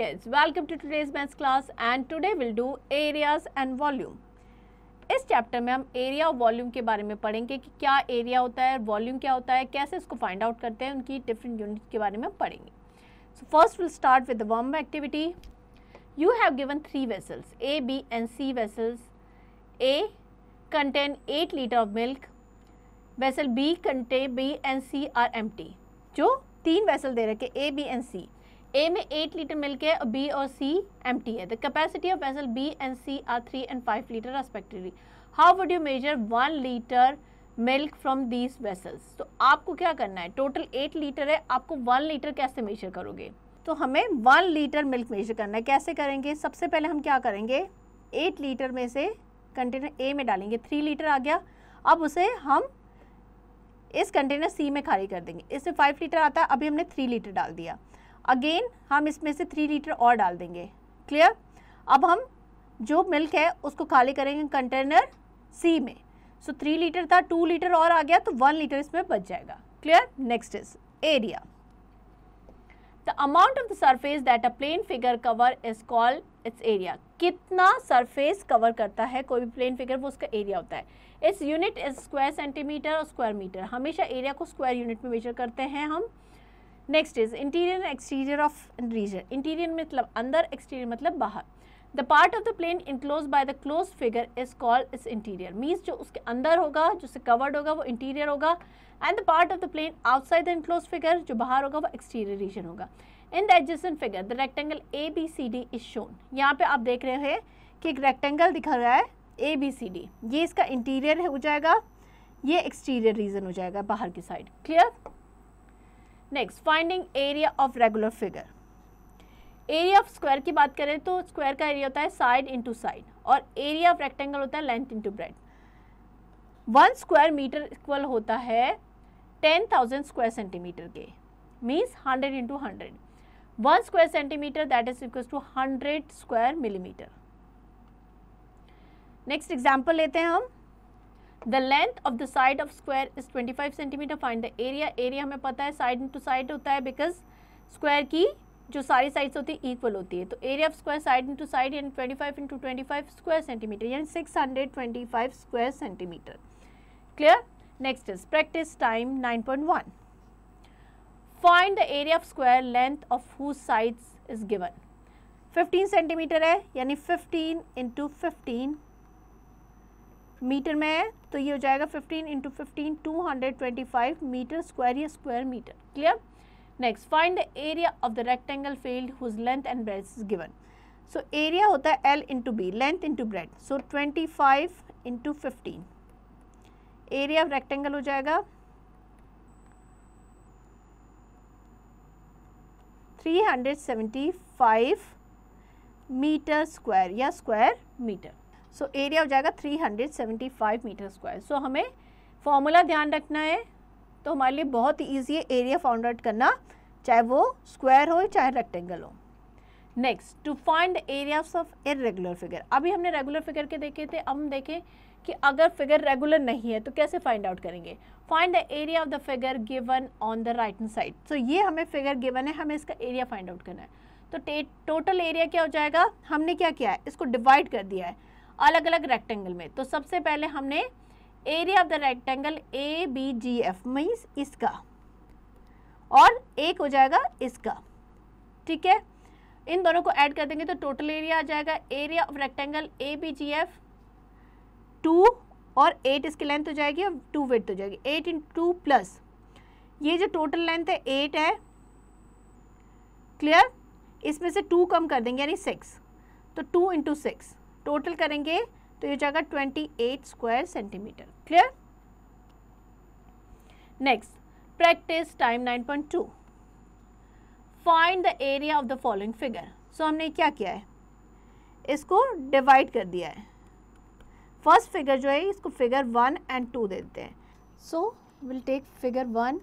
kids, welcome to today's maths class and today we'll do areas and volume. इस chapter में हम area और volume के बारे में पढ़ेंगे कि क्या एरिया होता है, वॉल्यूम क्या होता है, कैसे इसको फाइंड आउट करते हैं, उनकी डिफरेंट यूनिट के बारे में पढ़ेंगे. So first will start with the worm activity. You have given 3 vessels, A, B and C vessels. A contain 8 liter of milk. Vessel B contain B and C are empty. जो 3 vessel दे रखे A, B and C. A में 8 litre milk है और B और C empty है. The capacity of vessel B and C are 3 and 5 liter respectively. How would you measure 1 liter milk from these vessels? तो आपको क्या करना है, टोटल 8 लीटर है, आपको 1 लीटर कैसे मेजर करोगे? तो हमें 1 लीटर मिल्क मेजर करना है. कैसे करेंगे? सबसे पहले हम क्या करेंगे, 8 लीटर में से कंटेनर A में डालेंगे, 3 लीटर आ गया. अब उसे हम इस कंटेनर C में खाली कर देंगे. इससे 5 लीटर आता है, अभी हमने 3 लीटर डाल दिया. अगेन हम इसमें से 3 लीटर और डाल देंगे. क्लियर? अब हम जो मिल्क है उसको खाली करेंगे कंटेनर C में. सो 3 लीटर था, 2 लीटर और आ गया तो 1 लीटर इसमें बच जाएगा. Clear? Next is area. The amount of the surface that a plane figure cover is called its area. कितना सरफेस कवर करता है कोई भी प्लेन फिगर, वो उसका एरिया होता है. Its unit is square centimetre और स्क्वायर मीटर. हमेशा एरिया को स्क्वायर यूनिट में मेजर करते हैं हम. Next is interior and exterior of region. Interior मतलब अंदर, एक्सटीरियर मतलब बाहर. The part of the plane enclose by the close figure is called its interior. Means जो उसके अंदर होगा, जो उससे कवर्ड होगा, वो इंटीरियर होगा. And the part of the plane outside the enclose figure, जो बाहर होगा, वो एक्सटीरियर रीजन होगा. In the adjacent figure the rectangle ABCD is shown. यहाँ पे आप देख रहे हैं कि एक रेक्टेंगल दिखा रहा है ABCD. ये इसका इंटीरियर हो जाएगा, ये एक्सटीरियर रीजन हो जाएगा बाहर की side. Clear? Next, finding area of regular figure. Area of square की बात करें तो स्क्वायर का एरिया होता है साइड इंटू साइड और एरिया ऑफ रेक्टेंगल होता है length into breadth. 1 square metre equal होता है 10,000 स्क्वायर सेंटीमीटर के. Means 100 into 100. 1 square centimetre that is equal to 100 square millimetre. Next example लेते हैं हम. The length of the side of square is 25 centimetre. Find the area. Area हमें पता है side into side होता है, बिकॉज स्क्वायर की जो सारी साइड्स होती है इक्वल होती है. तो area of square side into side यानी 25 इंटू 25 स्क्वायर सेंटीमीटर यानी 625 square centimetre. Clear? Next is practice time 9.1. Find the area of square length of whose sides is given. 15 centimetre है यानी 15 इंटू 15 मीटर में है, तो ये हो जाएगा 15 इंटू 15 225 मीटर स्क्वायर या square metre. Clear? Next, find the area of the rectangle field whose length and breadth is given. So area होता है L into B, length into breadth. So 25 into 15 area of rectangle हो जाएगा 375 metre square या square metre. So area हो जाएगा 375 metre square. सो हमें formula ध्यान रखना है, तो हमारे लिए बहुत ही ईजी है एरिया फाउंड आउट करना, चाहे वो स्क्वायर हो चाहे रेक्टेंगल हो. Next, to find the areas of irregular figure. अभी हमने रेगुलर फिगर के देखे थे, अब हम देखें कि अगर फिगर रेगुलर नहीं है तो कैसे फाइंड आउट करेंगे. Find the area of the figure given on the right hand side. So ये हमें फिगर गिवन है, हमें इसका एरिया फाइंड आउट करना है. तो टोटल एरिया क्या हो जाएगा, हमने क्या किया है, इसको डिवाइड कर दिया है अलग अलग रेक्टेंगल में. तो सबसे पहले हमने area of the rectangle ABGF means इसका, और एक हो जाएगा इसका. ठीक है, इन दोनों को ऐड कर देंगे तो टोटल एरिया आ जाएगा. एरिया ऑफ रेक्टेंगल ABGF 2 और 8 इसकी लेंथ हो जाएगी और 2 विड्थ हो जाएगी. 8 इंटू 2 प्लस ये जो टोटल लेंथ है 8 है. क्लियर? इसमें से 2 कम कर देंगे यानी 6, तो 2 इंटू 6 टोटल करेंगे तो ये हो जाएगा 28 square centimetre. Clear? Next, practice time 9.2. Find the area of the following figure. So हमने क्या किया है, इसको डिवाइड कर दिया है. फर्स्ट फिगर जो है इसको फिगर 1 एंड 2 दे देते हैं. So will take figure 1.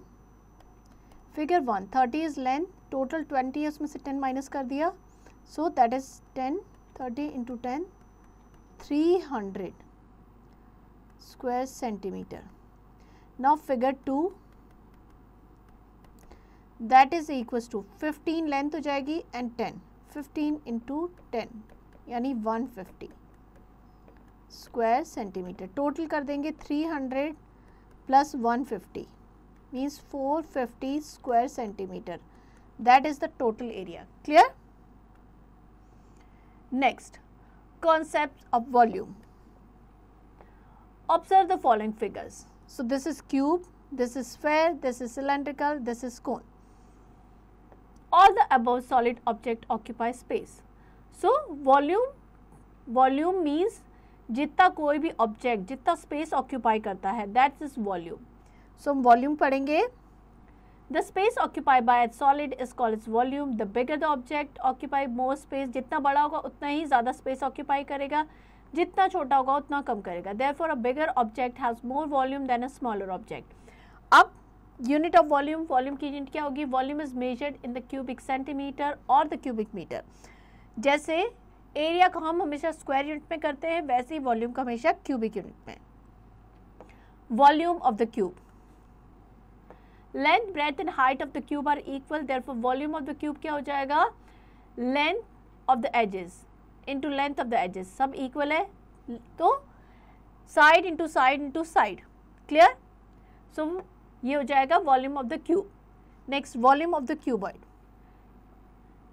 Figure 1 30 is length, total 20 है, उसमें से 10 माइनस कर दिया. So that is 10, 30 into 10 300 square centimetre. Now figure 2 that is equals to 15 length हो जाएगी एंड 10 15 इंटू 10 यानी 150 स्क्वायर सेंटीमीटर। टोटल कर देंगे 300 plus 150 means 450 square centimetre. That is the total area. Clear? Next, concepts of volume. Observe the following figures. So this is cube, this is sphere, this is cylindrical, this is cone. All the above solid object occupy space. So volume means जितना कोई भी object जितना space occupy करता है, that is volume. सो हम volume पढ़ेंगे। The space occupy by a solid is called is volume. The bigger the object occupy more space, जितना बड़ा होगा उतना ही ज़्यादा स्पेस ऑक्यूपाई करेगा, जितना छोटा होगा उतना कम करेगा। Therefore a bigger object has more volume than a smaller object. अब यूनिट ऑफ वॉल्यूम, वॉल्यूम की यूनिट क्या होगी? Volume is measured in the cubic centimetre और द क्यूबिक मीटर। जैसे एरिया को हम हमेशा स्क्वायर यूनिट में करते हैं, वैसे ही वॉल्यूम का हमेशा क्यूबिक यूनिट में। Volume of the cube, length breadth and height of the cube are equal, therefore volume of the cube क्या हो जाएगा? Length of the edges into length of the edges, सब इक्वल है तो side into side into side. Clear? So ये हो जाएगा volume of the cube. Next, volume of the cuboid,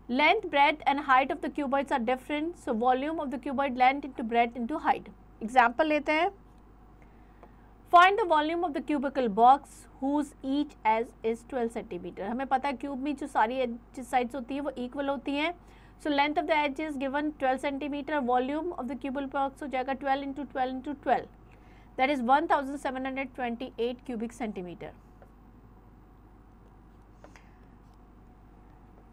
length, breadth and height of the cuboids are different, so volume of the cuboid length into breadth into height. Example लेते हैं। Find the volume of the cubical box whose each edge is 12 centimeter. हमें पता है cube में जो सारी sides होती है वो इक्वल होती हैं। So length of the edge is given 12 centimeter. Volume of the cubical box हो जाएगा 12 into 12 into 12. That is 1728 cubic centimeter.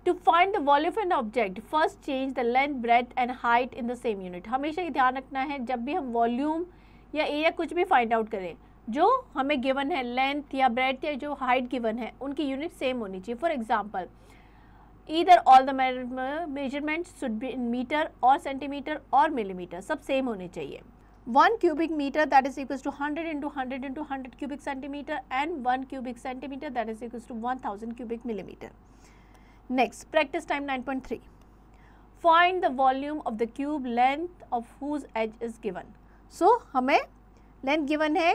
To find the volume of an object, first change the length, breadth and height in the same unit. हमेशा ये ध्यान रखना है जब भी हम वॉल्यूम या एरिया कुछ भी फाइंड आउट करें, जो हमें गिवन है लेंथ या ब्रेड्थ या जो हाइट गिवन है उनकी यूनिट सेम होनी चाहिए। For example, either all the measurements should be in metre और सेंटीमीटर और मिलीमीटर, सब सेम होने चाहिए। 1 cubic meter that is equals to 100 into 100 into 100 cubic centimeter and 1 cubic centimeter that is equals to 1000 cubic millimeter. Next, practice time 9.3. Find the volume of the cube length of whose edge is given. So हमें length given है,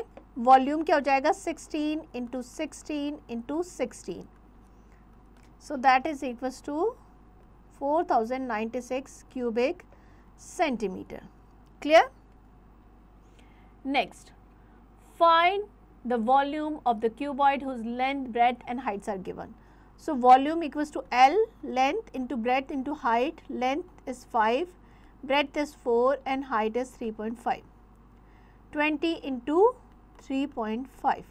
volume क्या हो जाएगा? 16 into 16 into 16. So that is equals to 4096 cubic centimeter. Clear? Next, find the volume of the cuboid whose length, breadth and heights are given. So volume equals to L, length into breadth into height. Length is 5, breadth is 4 and height is 3.5. 20 into 3.5.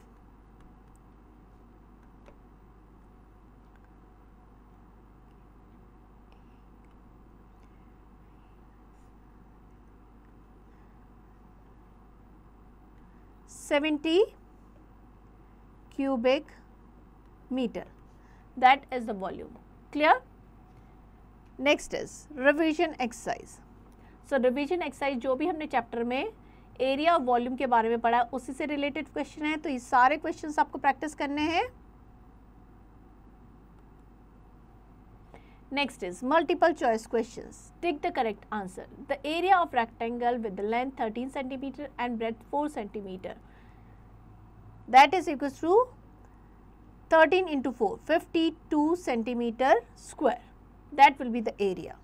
$70 cubic meter. That is the volume. Clear? Next is revision exercise. So revision exercise जो भी हमने chapter में area और volume के बारे में पढ़ा उसी से रिलेटेड क्वेश्चन है, तो ये सारे क्वेश्चंस आपको प्रैक्टिस करने हैं। Next is multiple choice questions. Take the correct answer. The area of rectangle with the length 13 centimeter and breadth 4 centimeter. That is equals to 13 into 4, 52 centimeter square. That will be the area.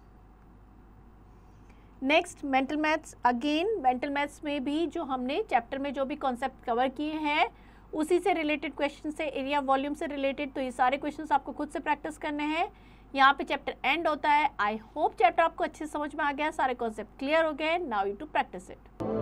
Next, mental maths. Again, mental maths में भी जो हमने chapter में जो भी concept cover किए हैं उसी से रिलेटेड क्वेश्चन से, एरिया वॉल्यूम से रिलेटेड, तो ये सारे क्वेश्चंस आपको खुद से प्रैक्टिस करने हैं। यहाँ पे चैप्टर एंड होता है। आई होप चैप्टर आपको अच्छे समझ में आ गया, सारे कॉन्सेप्ट क्लियर हो गए। Now you too practice it.